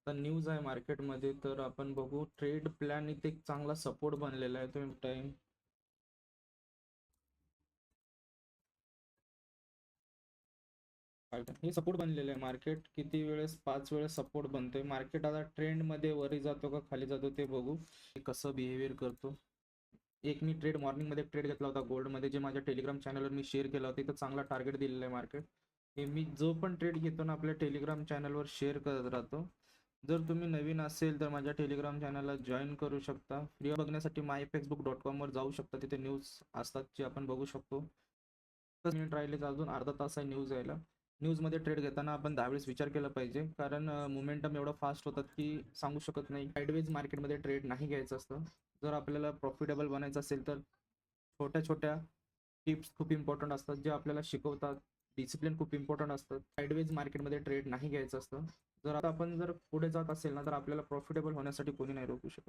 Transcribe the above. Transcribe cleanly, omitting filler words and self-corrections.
आता न्यूज आहे मार्केटमध्ये, तर आपण बघू ट्रेड प्लॅन इथे एक चांगला सपोर्ट बनलेला आहे. तुम्ही टाइम हे सपोर्ट बनलेलं आहे. मार्केट किती वेळेस 5 वेळेस सपोर्ट बनतोय. मार्केट आता ट्रेंड मध्ये वरी जातो का खाली जातो ते बघू. कसं बिहेवियर करतो. एक मी ट्रेड मॉर्निंग मध्ये ट्रेड घेतला होता गोल्ड मध्ये, जे माझ्या टेलिग्राम चॅनलवर मी शेअर केला होता. इथं चांगला टार्गेट दिलेला आहे मार्केट. हे मी जो पण ट्रेड घेतो ना आपल्या टेलिग्राम चॅनलवर शेअर करत राहतो. जर तुम्ही नवीन असेल तर माझ्या टेलिग्राम चॅनलला जॉईन करू शकता. फ्री बघण्यासाठी myfxbook.com वर जाऊ शकता. तिथे न्यूज असतात जे आपण बघू शकतो. मिनिट राहिले तर अजून अर्धा तास आहे न्यूज यायला. न्यूजमध्ये ट्रेड घेताना आपण 10 वेळेस विचार केला पाहिजे, कारण मोमेंटम एवढं फास्ट होतात की सांगू शकत नाही. साईडवेज मार्केटमध्ये ट्रेड नाही घ्यायचं असतं. जर आपल्याला प्रॉफिटेबल बनायचं असेल तर छोट्या छोट्या टिप्स खूप इम्पॉर्टंट असतात, जे आपल्याला शिकवतात. डिसिप्लिन खूप इम्पॉर्टंट असतं. साईडवेज मार्केटमध्ये ट्रेड नाही घ्यायचं असतं. जर आता आपण पुढे जात असेल ना, तर आपल्याला प्रॉफिटेबल होण्यासाठी कोणी नाही रोखू शकत.